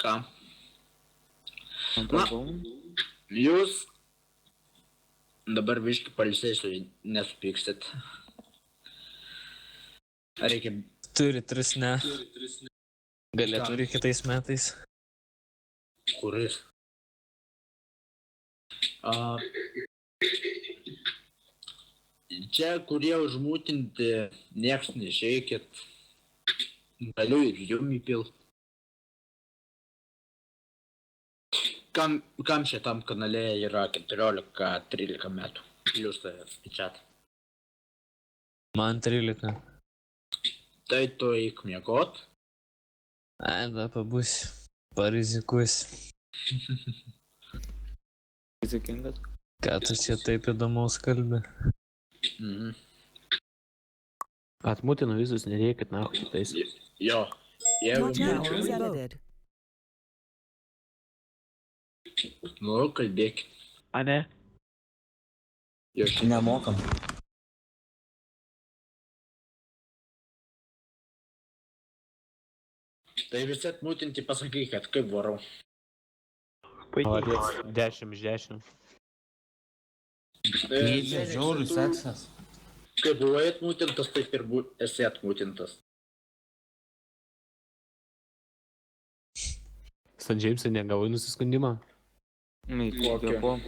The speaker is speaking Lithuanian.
Ką? Na, jūs dabar viškai palsėsiu, nesupyksit. Reikia... Turi 3 ne. Galėtų ir kitais metais. Kuris? Čia, kurie užmūtinti, nieks neišeikit. Galiu ir jum įpilt. Kam šitam kanale yra 14-13 metų? Plius skaičiat. Man 13. Tai tu eik miegot. Ai, da pabusi. Parizikuosi. Rizikingas. Ką tu čia taip įdomaus kalbi? Atmutinu visus, nereikit nahui šitais. Jo. Jeigu nu, kalbėkit. A ne? Jo, Nemokam. Tai visi atmutinti pasakykit, kaip varau. Молодец. 10 iš 10. Žiaurus seksas. Kai buvai atmutintas, taip ir esi atmutintas. San Jamesai negavai nusiskundimą? Kokio?